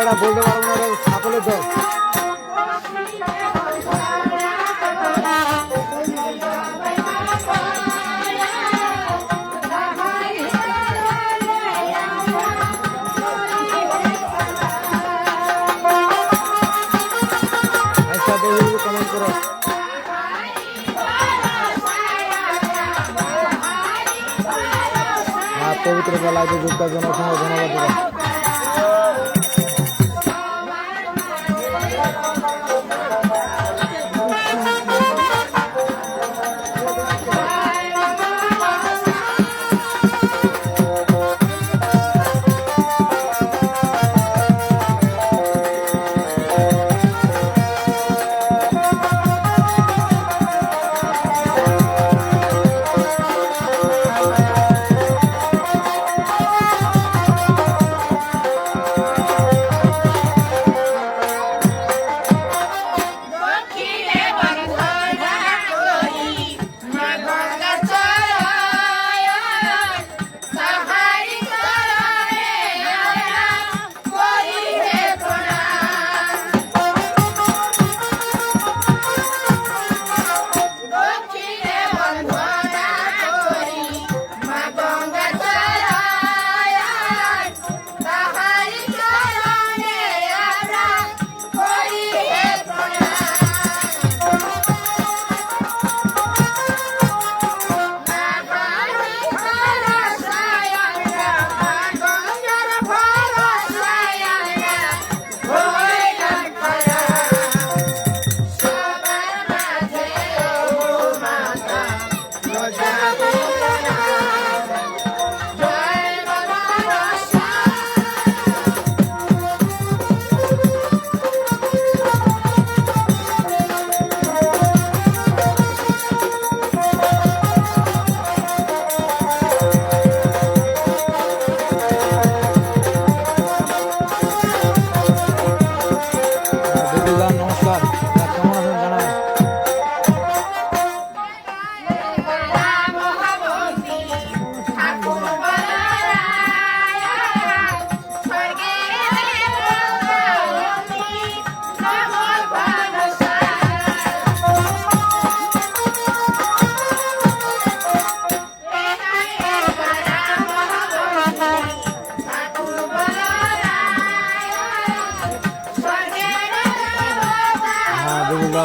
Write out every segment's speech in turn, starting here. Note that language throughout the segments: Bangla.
জায়গাটা বলতে পারবো না, ছাগলের দল। কমেন্ট করো। পবিত্র লাইভে যুক্ত জন্য অসংখ্য ধন্যবাদ।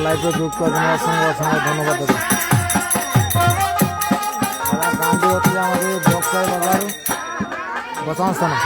লাইভে যুক্ত অসংখ্য অসংখ্য ধন্যবাদ। গানটি হচ্ছে আমাদের বক্সাই বাজার বসান স্থানে।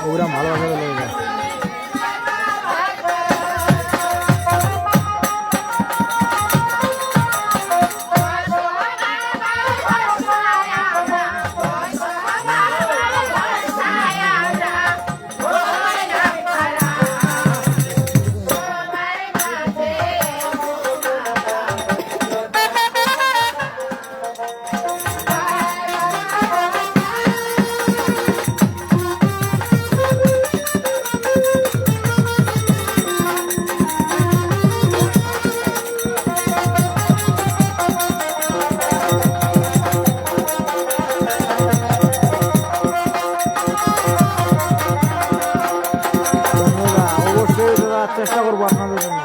ওরা ভালোভাবে লেগে যায়। চেষ্টা করবো আপনাদের জন্য।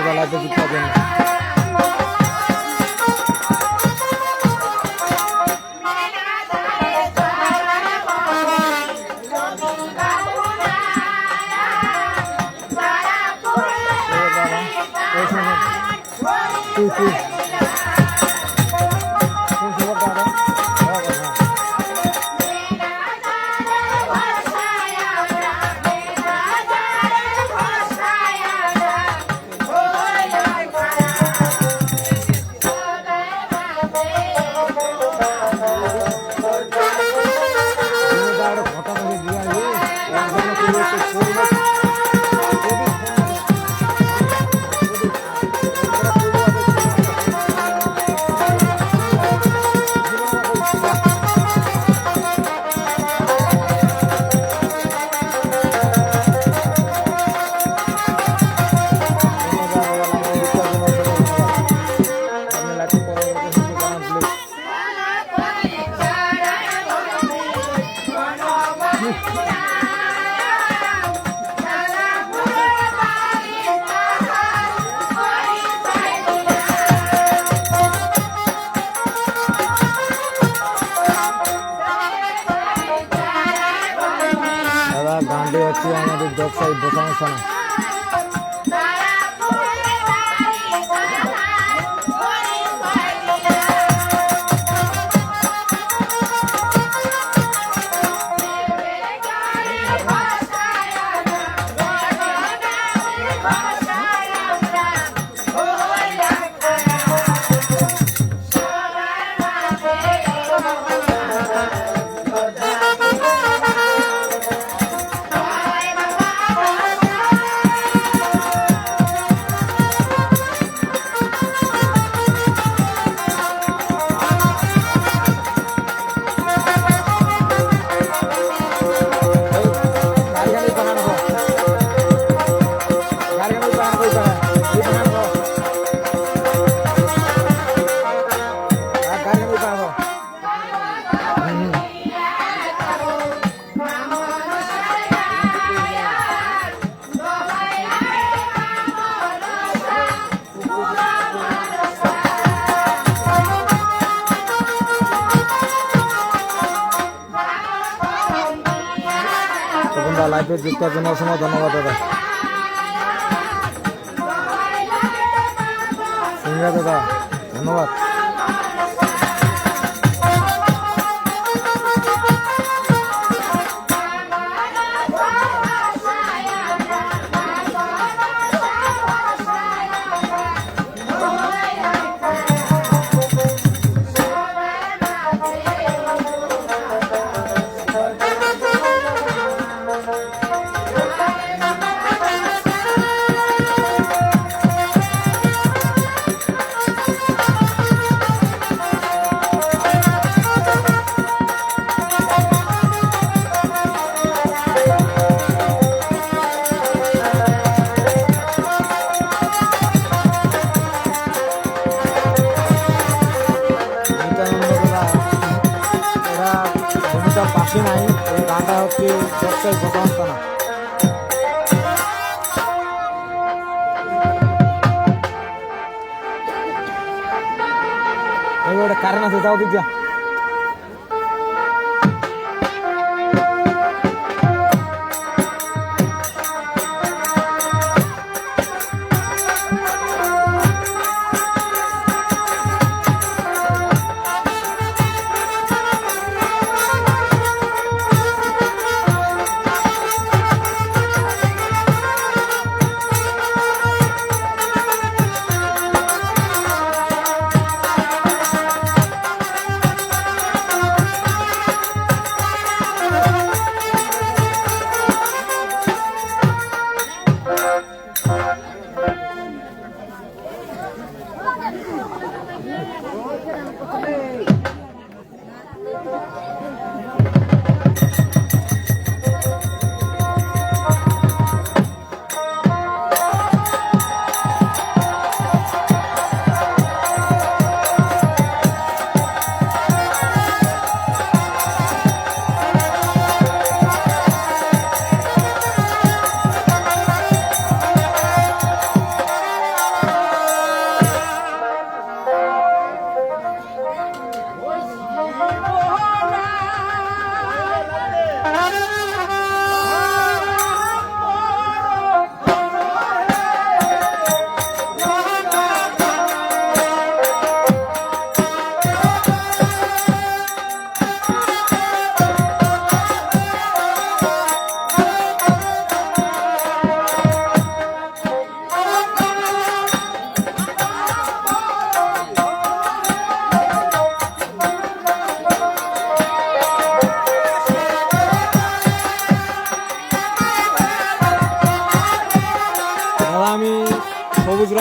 দাদা লাইফে যুক্ত আছেন। তুই গানটি হচ্ছে আমাদের ব্যবসায়ী বোঝানো শোনা। লাইভে যুক্ত জন্য অসংখ্য ধন্যবাদ দাদা। সিংহা দাদা ধন্যবাদ। পাশে নাই, এই গানটা হচ্ছে ব্যবসায়ী বোঝানো না। এবারে কারণ আছে, যাও দিক যা।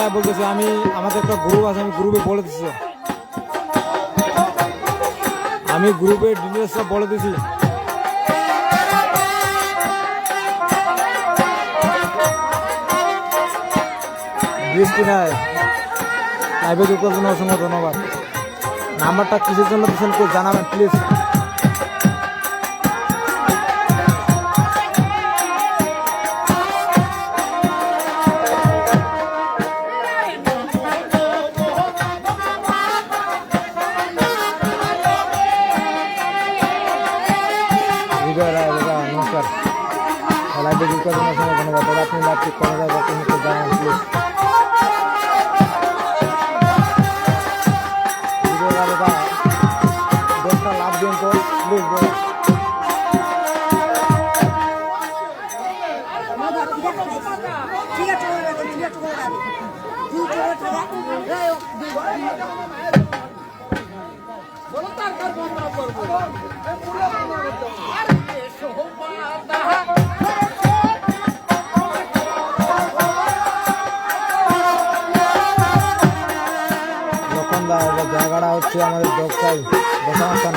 ভাষায় বলতেছি, আমি আমাদের একটা গ্রুপ আছে, আমি গ্রুপে বলে দিচ্ছি, আমি গ্রুপের ডিটেলস সব বলে দিছি। বৃষ্টি নাই, লাইভে যুক্ত জন্য অসংখ্য ধন্যবাদ। নাম্বারটা কিসের জন্য দিচ্ছেন কেউ জানাবেন প্লিজ। নমস্কার, লাইভে যুক্ত জন্য অসংখ্য ধন্যবাদ। দাদা আপনি লাইভ ঠিক করে দেবেন জানাবেন প্লিজ। দশটা লাভ দিন তো প্লিজ। জায়গাটা হচ্ছে আমাদের দোকান বসান।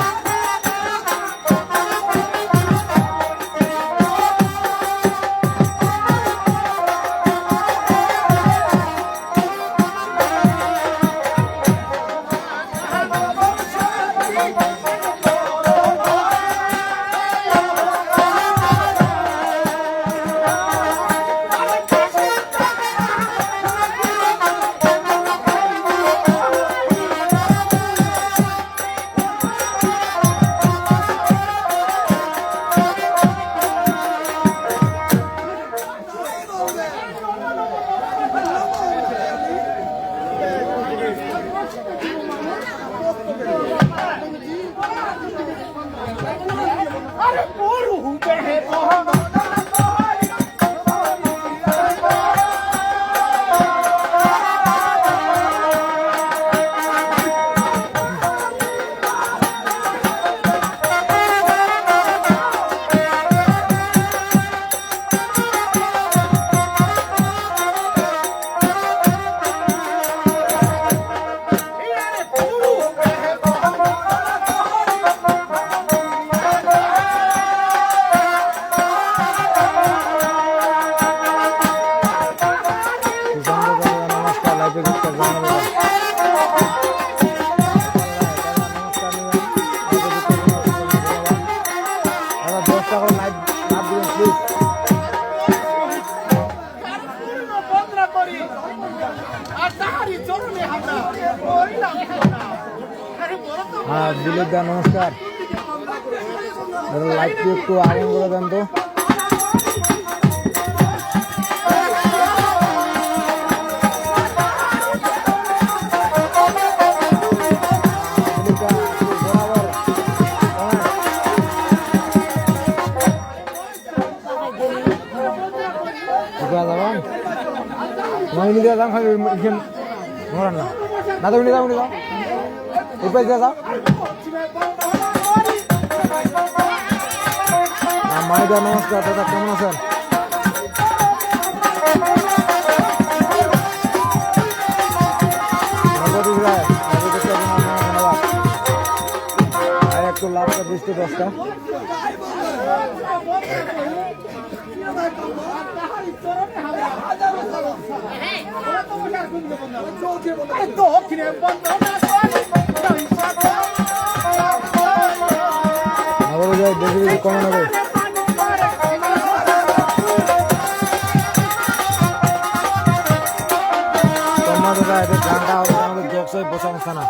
হ্যাঁ দিলীপ দা নমস্কার, লাইভটি একটু আরাম করে দেন তো। যাও খালি না না তুমি যাও যাও উপায় যাও মাইদা নমস্কার দাদা, কেমন আছেন? আর একটু লাভটা বৃষ্টি 10টা বেশি বেশি কমে নেবে। গানটা আমাদের জগসাই বসা না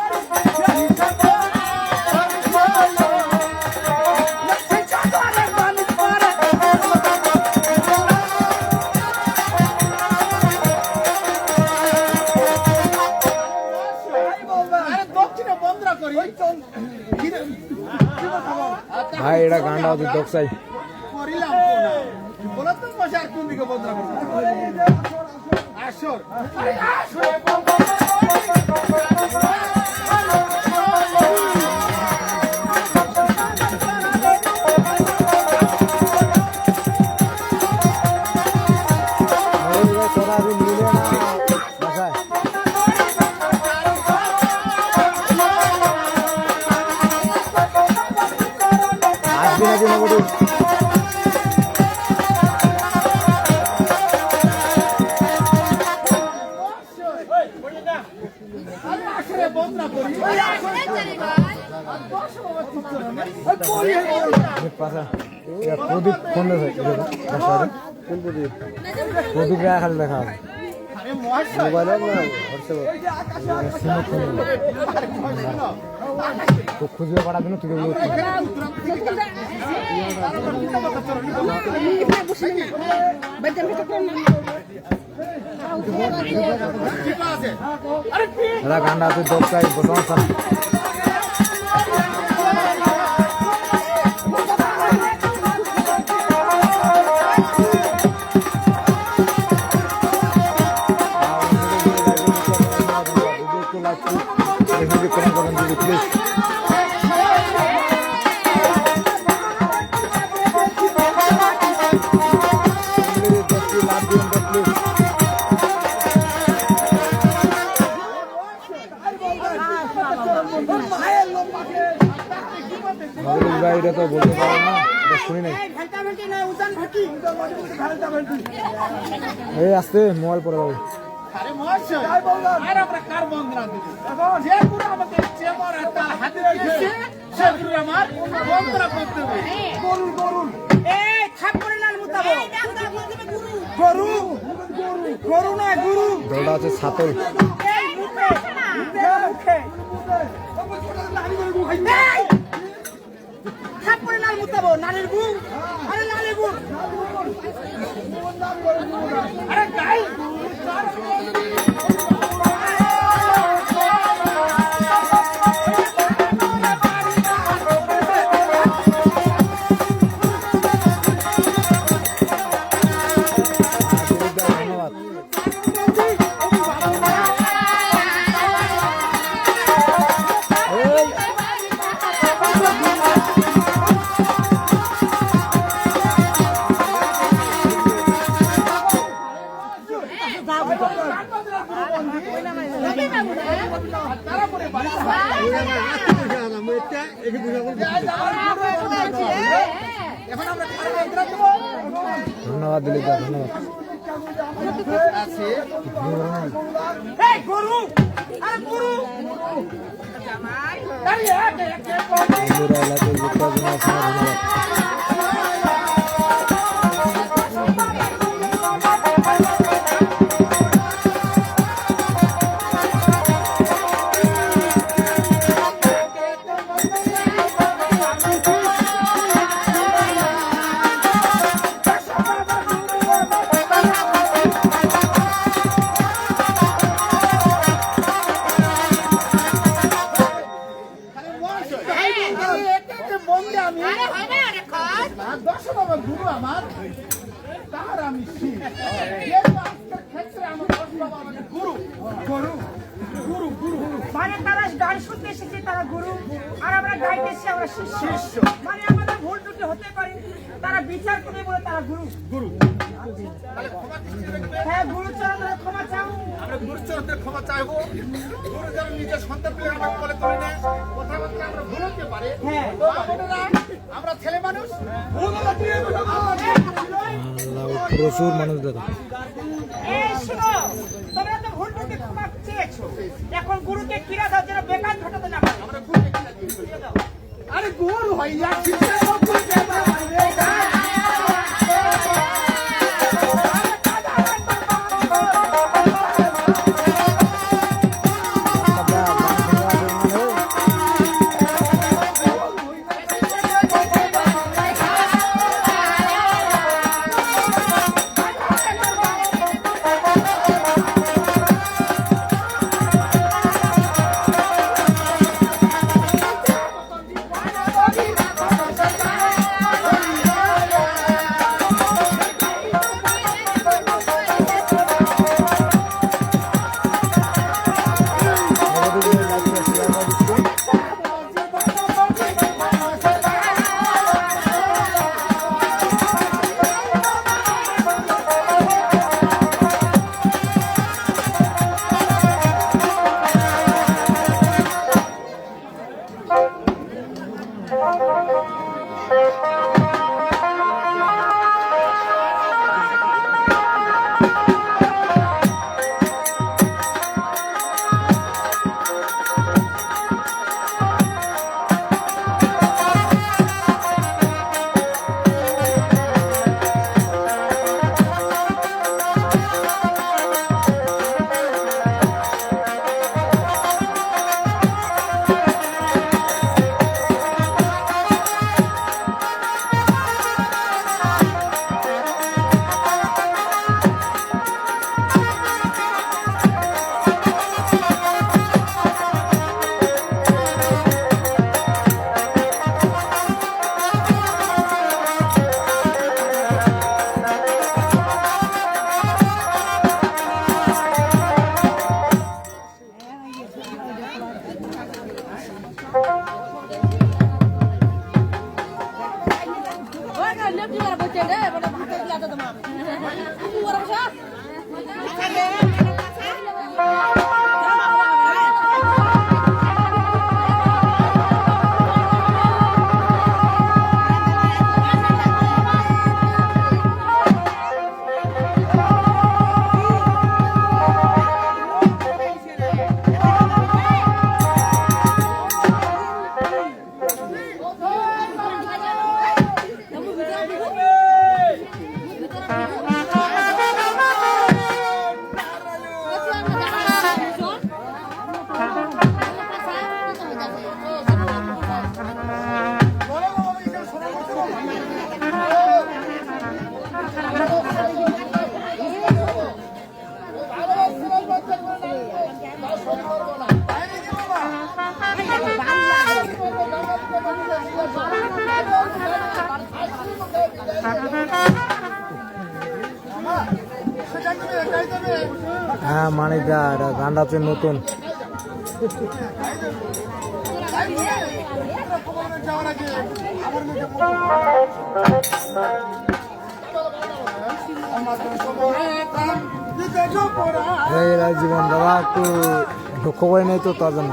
ভাই, এটা গানটা হচ্ছে দোকসাই। মিলে না প্রদীপ ফোন প্রদীপ খালি দেখা হবে মোবাইলে তো খুঁজে পাঠার জন্য তুই গান্ডা তুই দোকাই বসা এটা তো বলতে পারো না শুনি নাই এই আসতে মোবাইল পরে যাবে দলটা আছে ছাতল নারীর গু আরে নারীর গু আরে গাই ধন্যবাদ দিলীপ দা ধন্যবাদ মানে তারা গান শুনতে এসেছে তারা গুরু আর আমরা গাইতে এসেছি আমরা শিষ্য মানে আমাদের ভুল ত্রুটি হতে পারে তারা বিচার করে বলে তারা গুরু গুরু হ্যাঁ গুরু চরণের ক্ষমা চাও আমরা গুরু চরণের ক্ষমা চাইবো গুরু যেন নিজের সন্তানকে আমরা বলে করে না কথাবার্তা আমরা ভুল হতে পারে হ্যাঁ আমরা ছেলে মানুষ প্রচুর মানুষ দাদা তোমরা তো ভুল ত্রুটি ক্ষমা চেয়েছো এখন গুরুকে কিরা দাও যেন বেকার ঘটাতে না পারে আমরা গুরুকে কিরা দাও আরে গুরু হইয়া শিক্ষা করতে পারবে হ্যাঁ মানিকদা এটা গান্ডাতে নতুন এই জীবন দাদা একটু লক্ষ্য করে নেই তো তার জন্য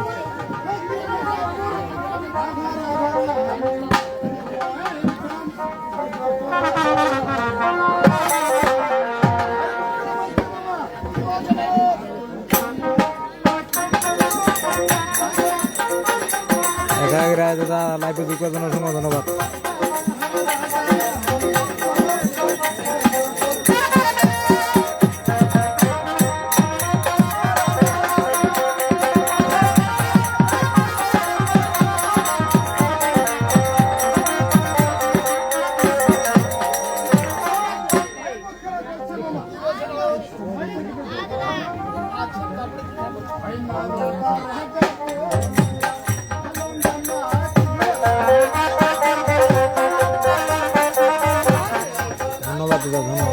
দাদা লাইফে যুক্ত জন্য ধন্যবাদ ধন্যবাদ দাদা ধন্যবাদ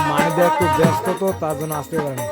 মানিকদা একটু ব্যস্ত তো তার জন্য আসতে পারেনি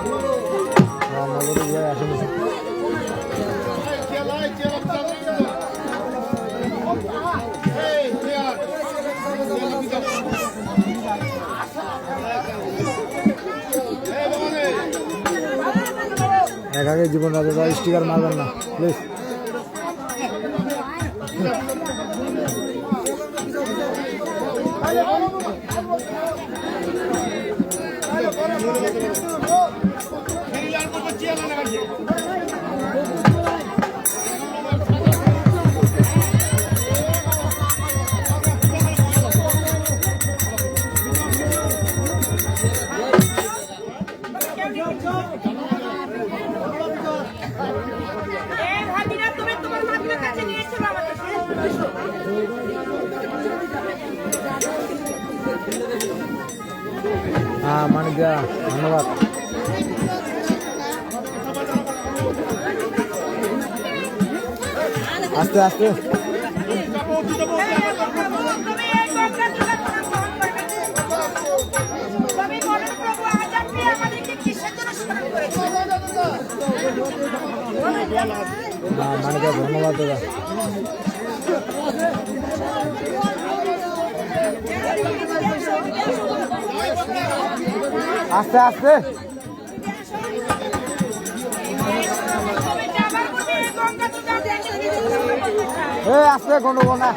নগরে গিয়ে আসেনি একাকে জীবন রাজা স্টিকার মারবেন না প্লিজ হ্যাঁ মানে যা ধন্যবাদ আস্তে আস্তে মানে যা ধন্যবাদ দাদা আস্তে আস্তে আস্তে কোনো না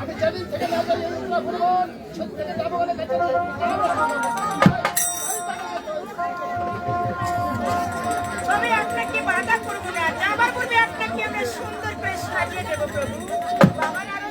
আমি জানি থেকে না যাই থেকে যাবো বলে তবে আপনাকে বাধা করবো না, যাবার পূর্বে আপনাকে আমরা সুন্দর করে সাজিয়ে দেবো প্রভু। বাবার আরো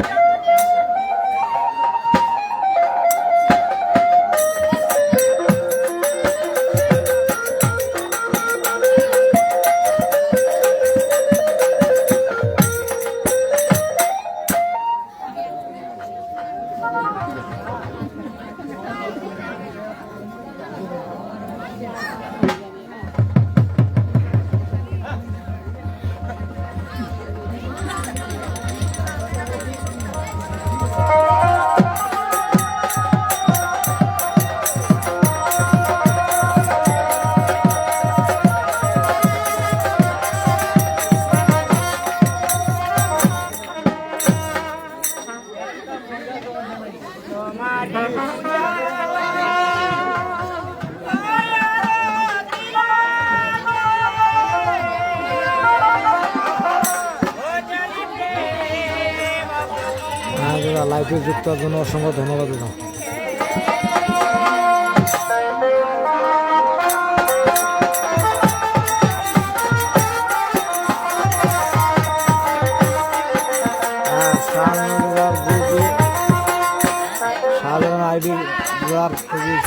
হ্যাঁ দাদা, লাইভে যুক্ত হওয়ার জন্য অসংখ্য ধন্যবাদ দাদা। সাধারণ আইডি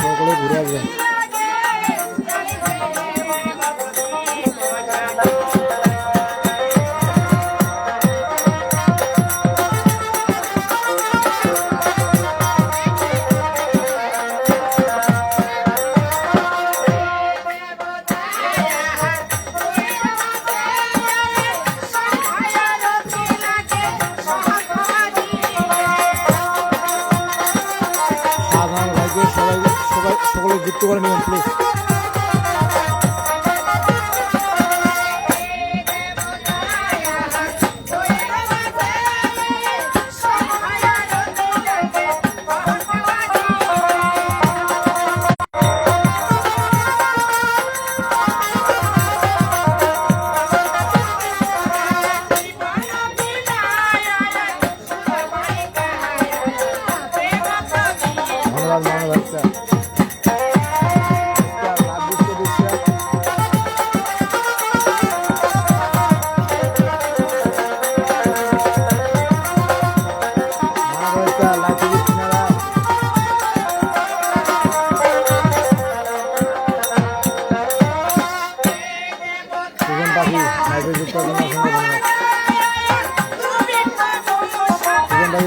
সকলে ঘুরে আসবেন। সাধারণ ভাইকে সকলে যুক্ত করে নেবেন প্লিজ। ধন্যবাদ মামা বাচ্চা।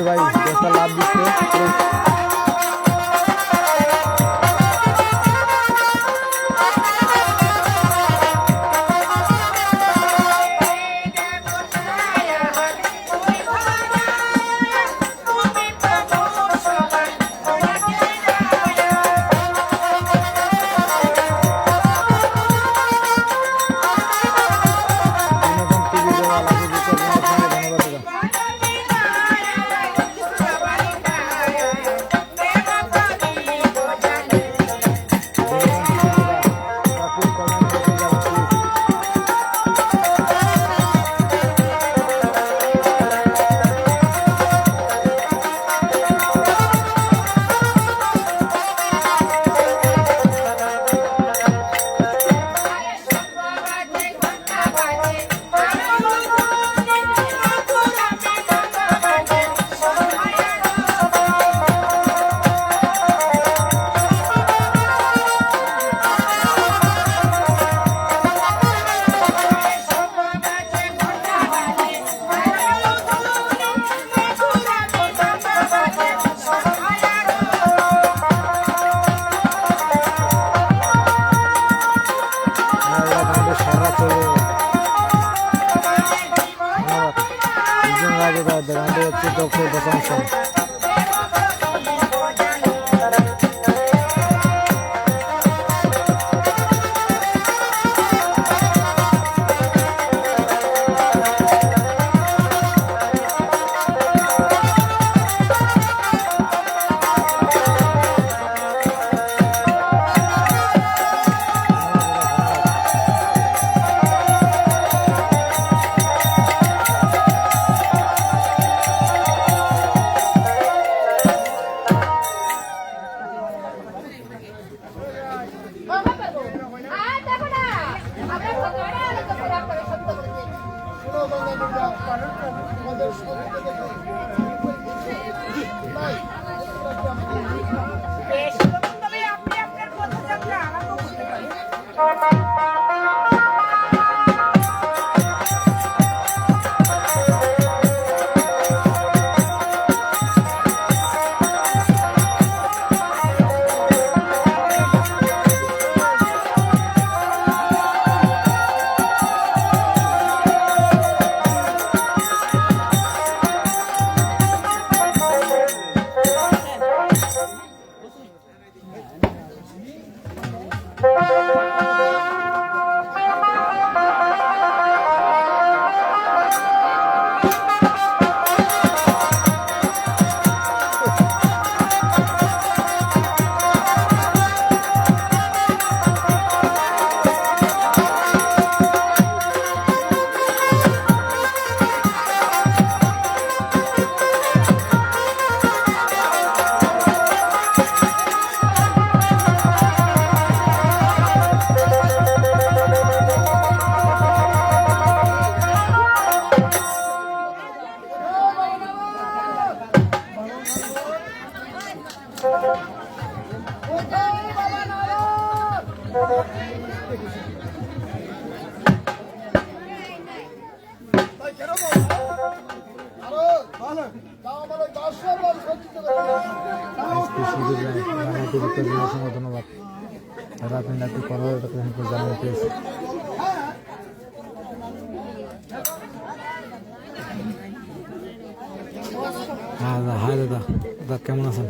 ভাই দশটা লাভ দিচ্ছে। Dr. Basanson. অসংখ্য ধন্যবাদ দাদা, আপনি রাত্রি 15 টাকা জানিয়ে পেয়েছি। হ্যাঁ দাদা, হাই দাদা, দাদা কেমন আছেন?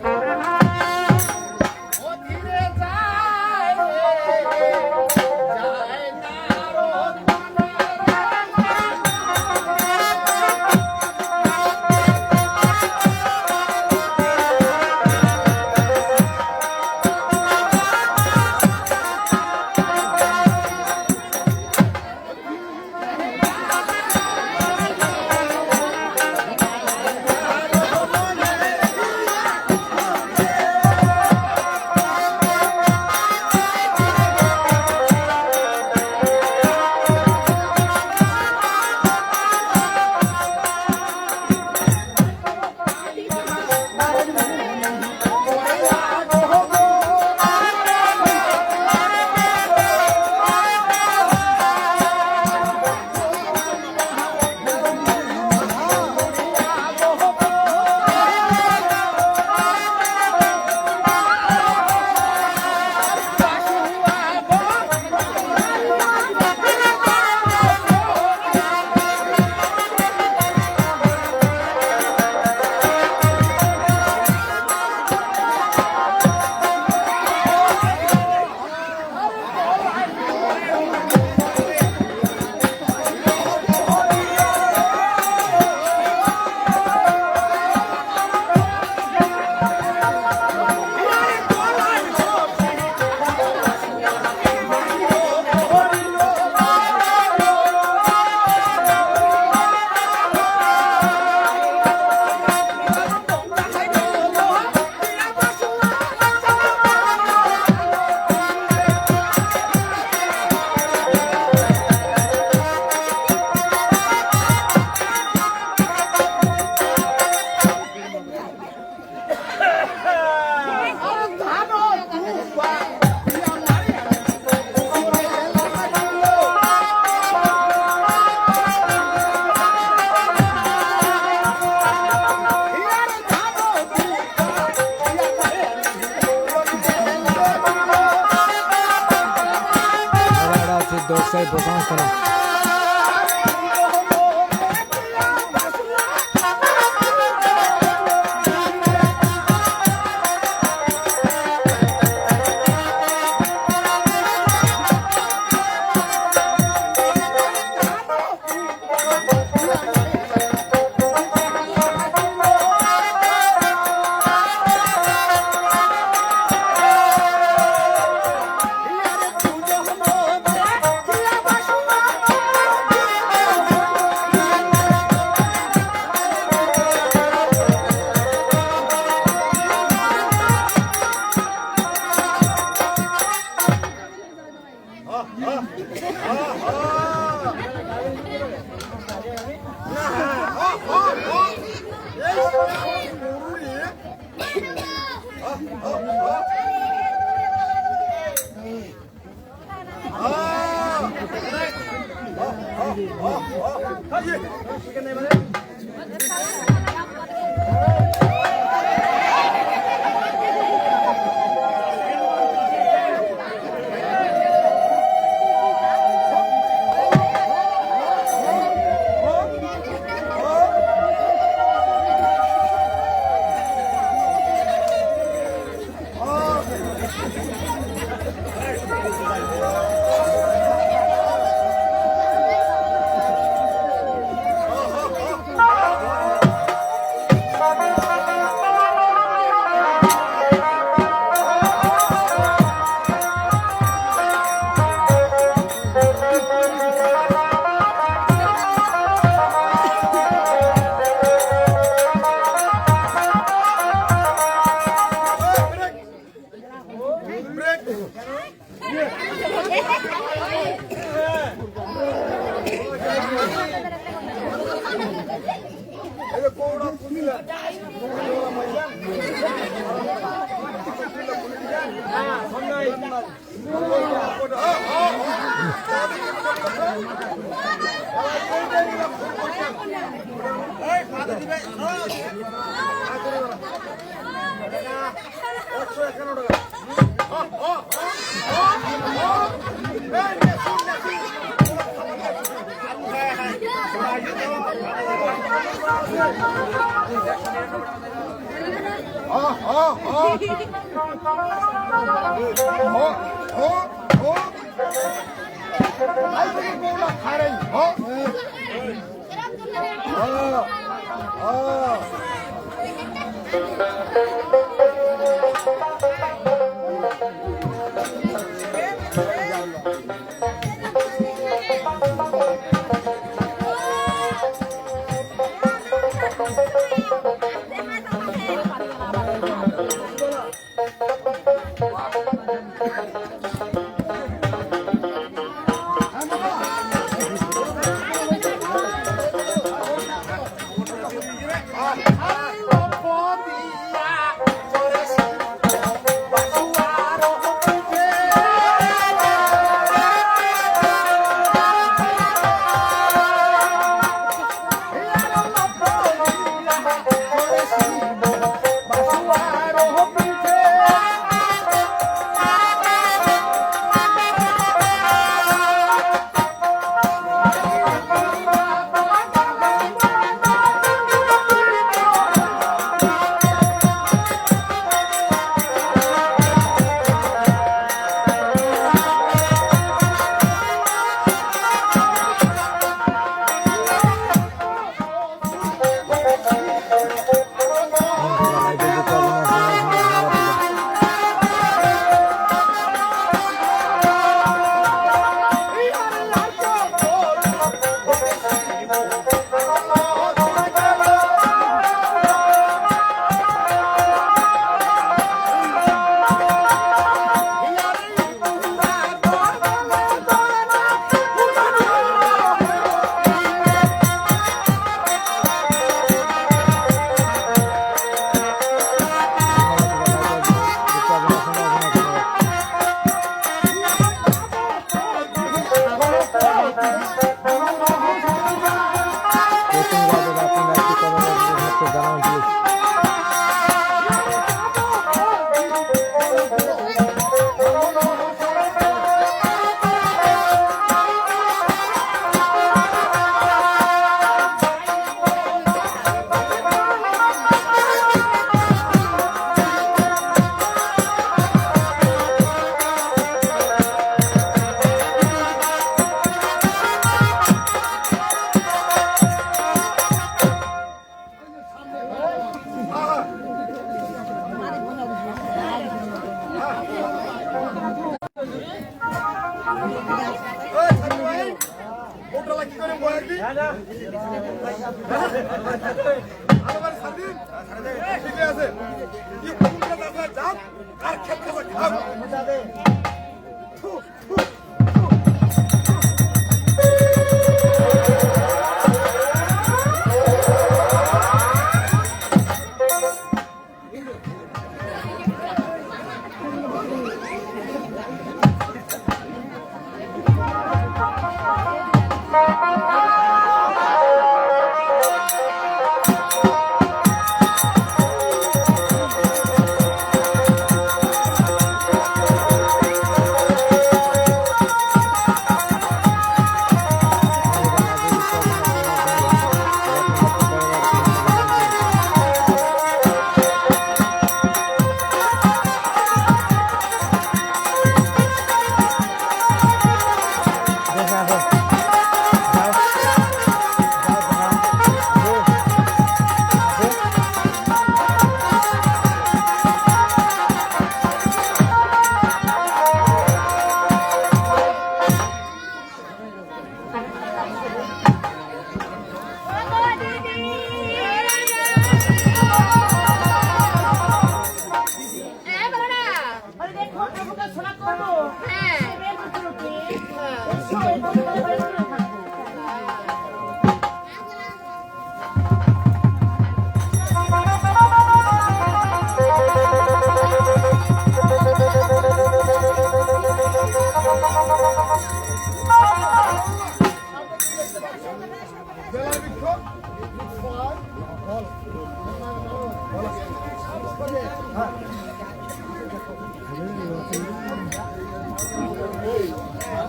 দর্শায় প্রথম স্থানে।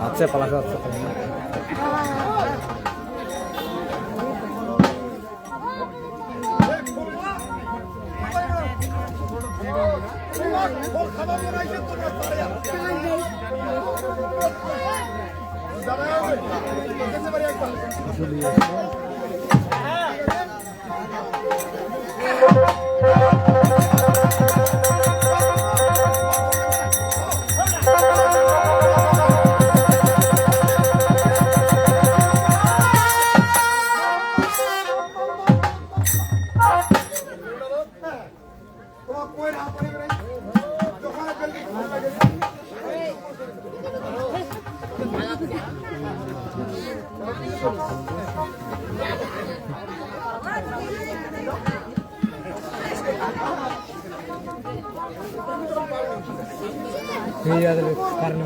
আচ্ছা পালা যাচ্ছে কারণ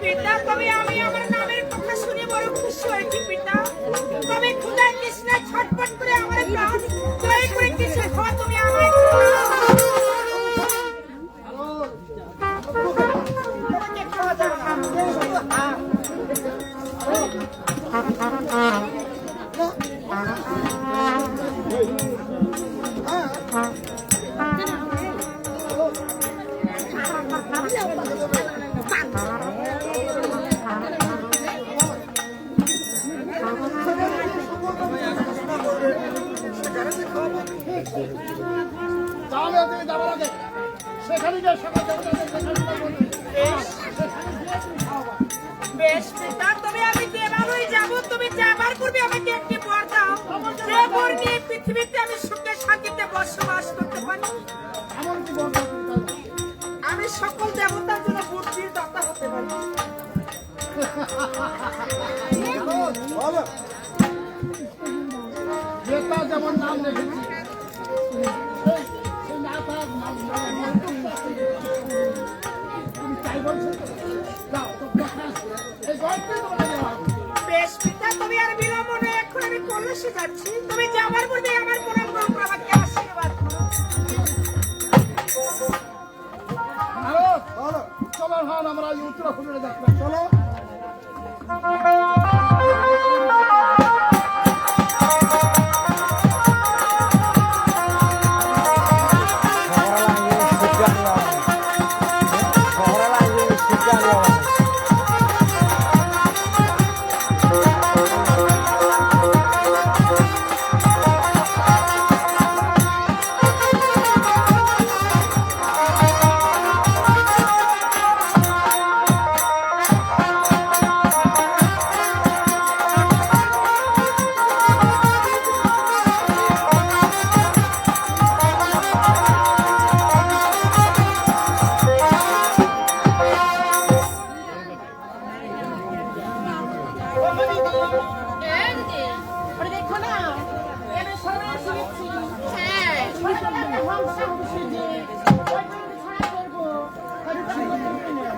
পিতা তবে আমি আমার নামের কথা শুনে বড় খুশি হয়েছি পিতা। তবে ক্ষুধার তৃষ্ণায় ছটফট করে আমার প্রাণ জয় করে কিছু খাওয়া তুমি আমায় তোমাকে খাওয়া যাবে বেশ পিতা, তবে আমি যেভাবেই যাব তুমি যাবার পূর্বে আমাকে একটি বর দাও, যে বর নিয়ে পৃথিবীতে আমি সুখে শান্তিতে বসবাস করতে পারি। আমি সকল দেবতার জন্য বুদ্ধির দাতা হতে পারি। যেমন নাম রেখেছি বেশ পিতা, তবে আর বিলম্ব নেই, এখন আমি আমি কলসে যাচ্ছি, তুমি যাবার পূর্বে আমার প্রণাম গ্রহণ করে আমাকে আশীর্বাদ করো। চলো হ্যাঁ আমরা এই উত্তরাখণ্ডে যাচ্ছি, চলো। ওরে দেখো না, এখানে সবাই এসে গেছি। হ্যাঁ, সকালে একটা মাংস হচ্ছে যে, ওইটা আমি ছাড়া করবো। ওটা ছাড়া করবো না।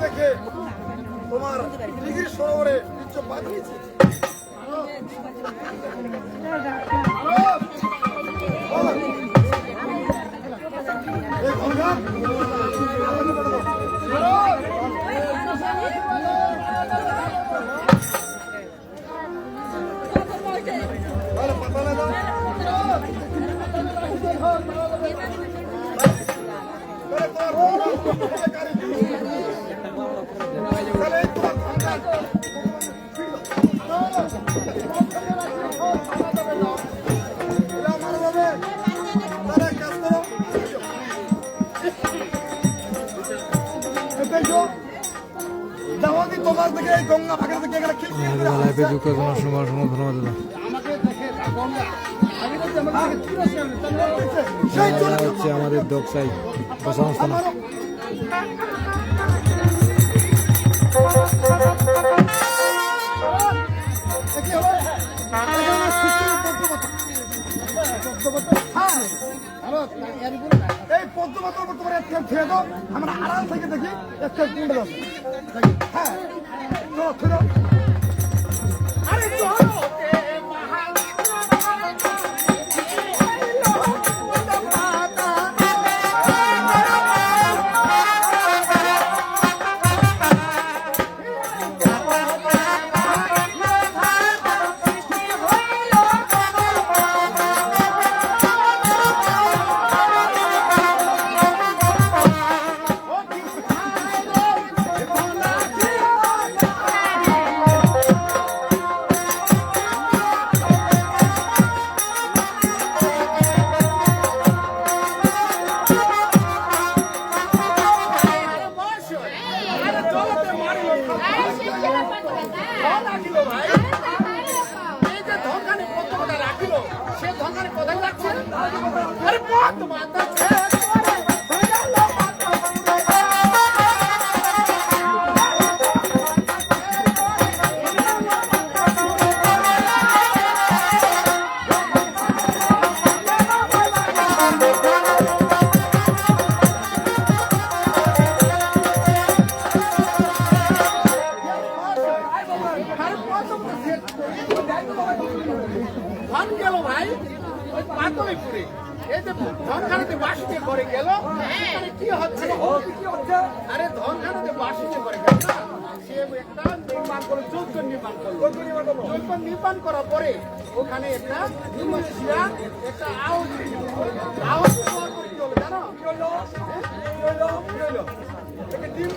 দেখে তোমার দিঘির সরোবরে চোখপাত হয়েছে। লাইভে যুক্ত অসংখ্য ধন্যবাদ দাদা। হচ্ছে আমাদের দোকসাই সংস্থা। এই পদ্মপাত্র তোমার একটা ছেড়ে দাও, আমরা আড়াল থেকে দেখি একটা কুন্ডে দাও। হ্যাঁ চলো ছেড়ে দাও। আরে চলো Bye. মাথা ছেদ করে হয়ে গেল মাথা ধন গেল ভাই ওই পাতলিপুরে এই যে ধনখানাতে বাসিতে করে গেল এখানে কি হচ্ছে আরে ধনখানাতে বাসিতে করে গেল না সে একটা নির্মাণ করে চৌকন নির্মাণ করলো চৌকন নির্মাণ করার পরে ওখানে একটা নির্মাণীরা একটা আউট পাওয়ার করে কি হলো জানো ডিম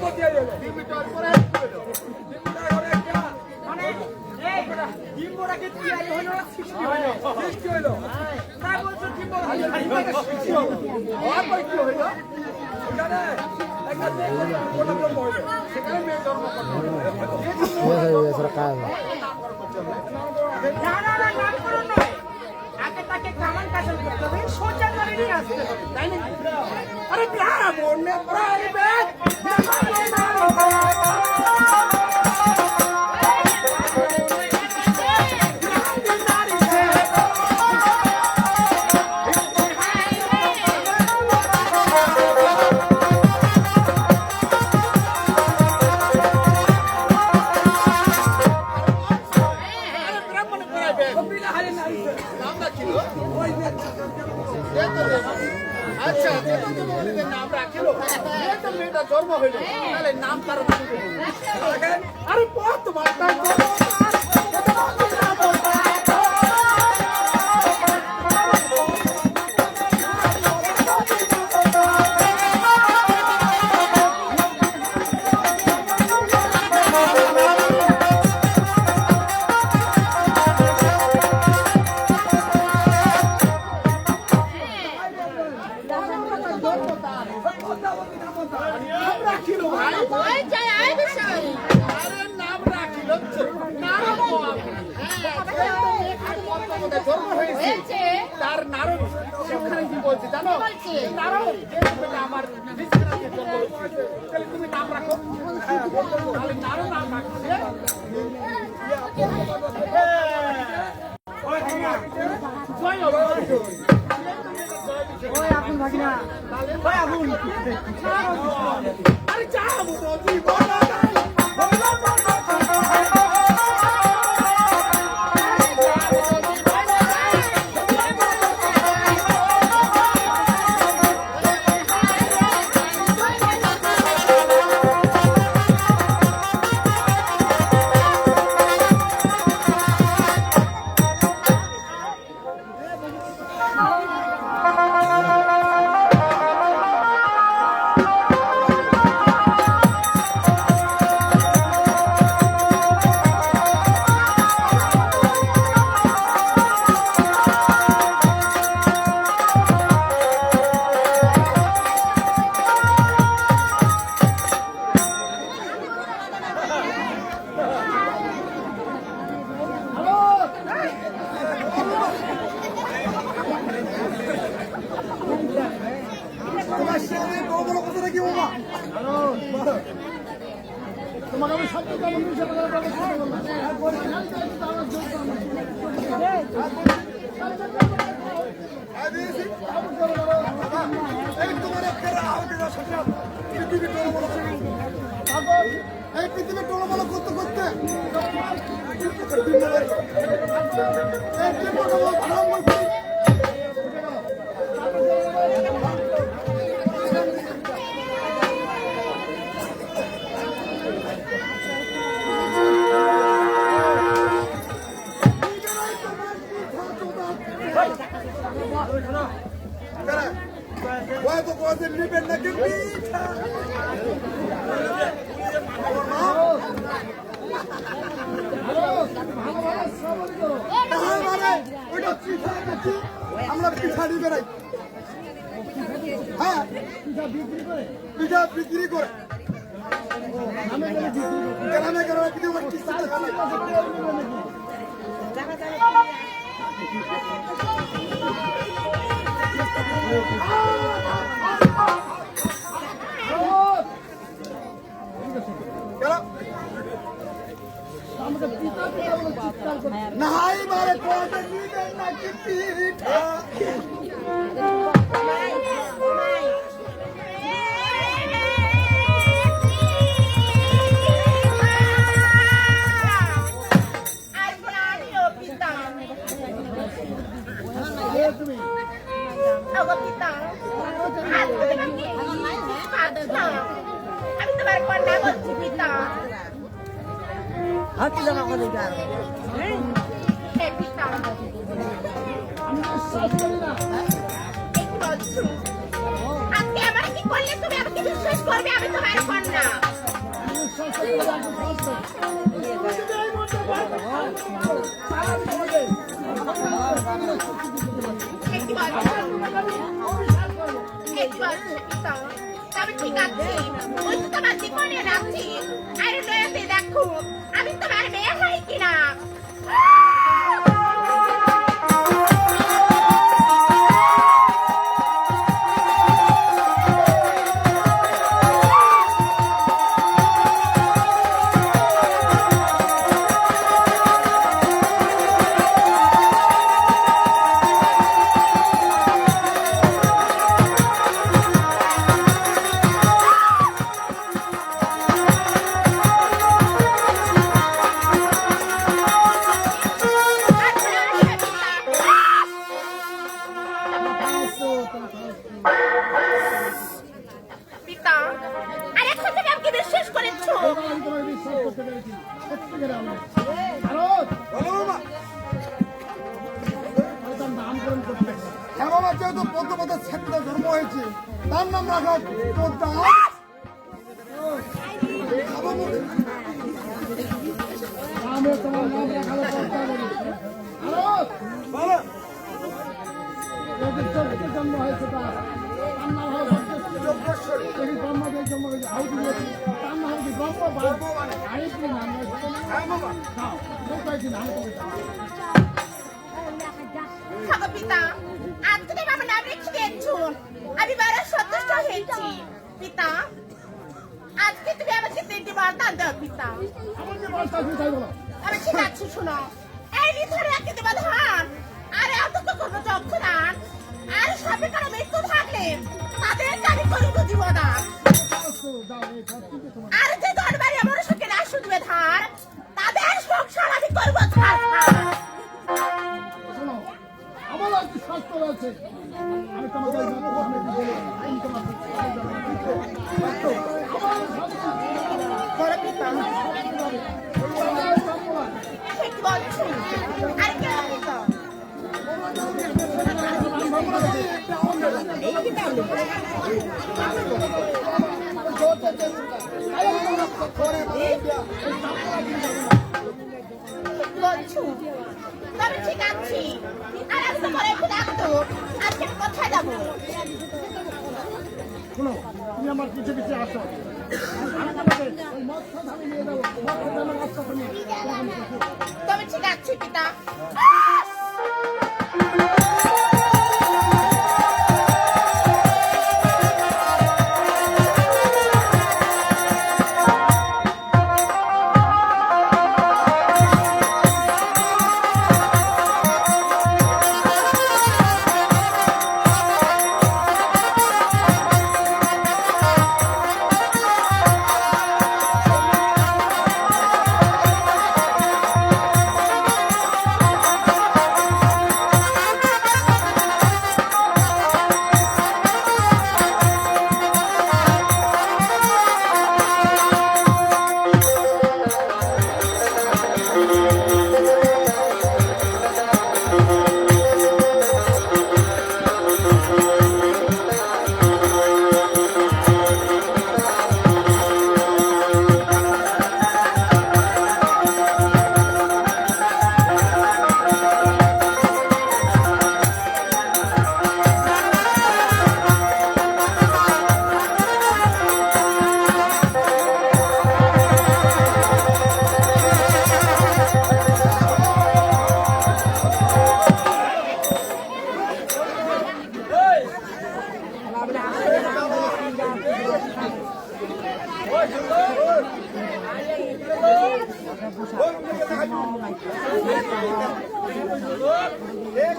দেওয়ার পরে কি হলো আগে তাকে কামান কাজল করতে হবে সোজা করে নিয়ে আসতে হবে তাই না আরে ব্রাভো আচ্ছা নাম রাখিল মেয়েটা জন্ম হইল তাহলে নাম তার আরে তোমার নাম রাখিল ভাই ওই যাই আই বিষয় আরে নাম রাখিল নারদ জন্ম হয়েছে তার নারদ সেখানে কি বলছে জানো নারদ আমার জন্ম হয়েছে তাহলে তুমি নাম রাখো তাহলে নারদ নাম রাখছে জয় ওই আগুন ভাগিনা ওই আগুন আরে যাবো বলছি বলো তোমাকে আমি সব কথা এই পৃথিবী টোলমলো করতে করতে হয়তো কোনদিন নেবেন না কিন্তু আমরা পিঠা নিয়ে বেড়াই হ্যাঁ পিঠা বিক্রি করে গ্রামে গ্রামে নাই মারে কোয়াতে নিবেন নাকি পিঠা আমি তোমার কন্যা বলছি পিতা হাত জামা করে যা হে পিতা এই কি বলছো? আজকে আমার কি করলে তুমি আমাকে বিশ্বাস করবে আমি তোমার কন্যা? এই কি বলছো? এই কি বলছো পিতা? তবে ঠিক আছে ওই তো তোমার জীবনে রাখছি আর নয়তে দেখো আমি তোমার মেয়ে হয় কিনা। পিতা আর এখন তুমি আমাকে বিশ্বাস করেছো? এমন যেহেতু পদ্মপথের ছেলেটা জন্ম হয়েছে তার নাম রাখা পদ্মা জন্ম হয়েছে তার নাম হবে ব্রহ্মদেব জন্ম হয়েছে আহুতি দিয়েছি তার নাম হচ্ছে ব্রহ্ম আরেকটি নাম থাকো পিতা আজকে তুমি আমার নাম রেখে দিয়েছো আমি বড় সন্তুষ্ট হয়েছি পিতা আজকে তুমি আমাকে তিনটি বরদান দাও পিতা। আমি ঠিক আছে শোনো এই নিধনে রাখতে দেবো ধান আর এত কোনো যক্ষদান আর সবে কারো মৃত্যু থাকলে তাদের আমি করিব জীবদান আর যে দরবারে মনুষ্যকে না শুনবে ধার তাদের সংসার আমি করবো ছাড় আমার একটি শাস্ত্র আছে আমি তোমাকে বড় পিতা ঠিক বলছো আর কে পিতা বলছো তবে ঠিক আছে আর আমি তো পরে একটু ডাকতো আজকে আমি কোথায় যাবো? শোনো তুমি আমার পিছে পিছে আসো আমি তোমাকে ওই মৎস্য ধামে নিয়ে যাবো মৎস্য ধামের রাস্তা নিয়ে তবে ঠিক আছে পিতা।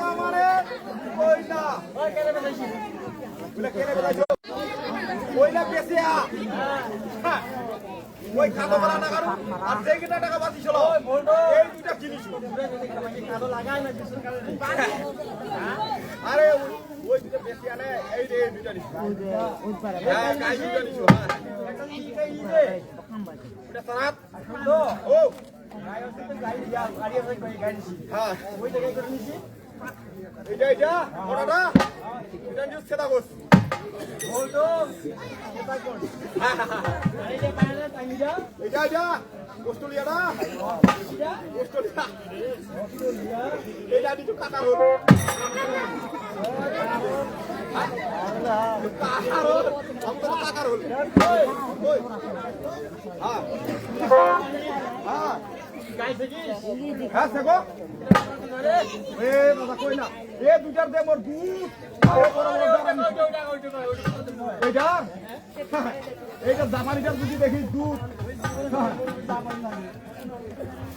আমারে ওই না বলে কেনে বেলাইছো ওইলা পেছিয়া ওই খাটো বলা না কারণ আর যে কিটা টাকা বাতি ছিল এই দুইটা জিনিস খাটো লাগাই না কিছু আরে ওই দুইটা পেছিয়া নে এই রে দুইটা নিছ ওই পারে হ্যাঁ কাই দুইটা নিছ একটা নিছে এই রে এটা সারাত তো ও হ্যাঁ ওই জায়গায় করে নিছি এটা ওটা এটা নিউজ সেটা বস বলতো এটা কোন আরে যে পায়না টাঙ্গিটা এটা অস্ট্রেলিয়াটা অস্ট্রেলিয়া এটা দিছো কাটার হল কাটার হল আমরা কাটার হল ওই হ্যাঁ হ্যাঁ হ্যাঁ সেগো এ বাবা কই না এ দুটার দে মোর দুধ এইটা এইটা জাপানিটার যদি দেখি দুধ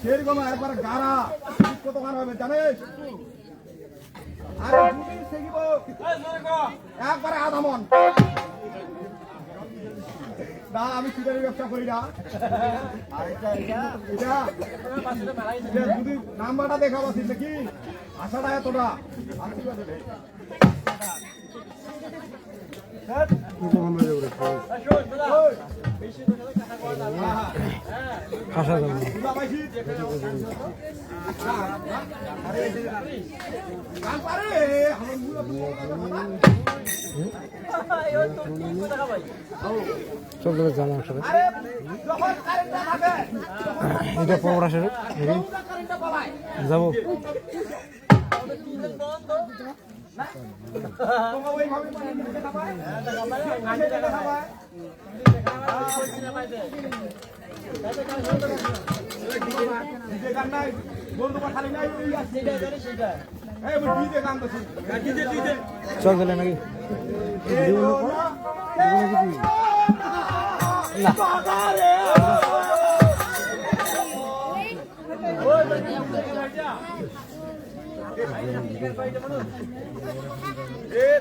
সেরকম একবার গাড়া কত গান হবে জানিস আরে দুদিন সেগিব একবারে আধা মন না আমি চিটারি ব্যবসা করি না যদি নাম্বারটা দেখাবো নাকি আশাটা এতটা চলতে জামা সাথে এটা পড়া শুরু যাবো চল দিলে নাকি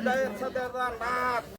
না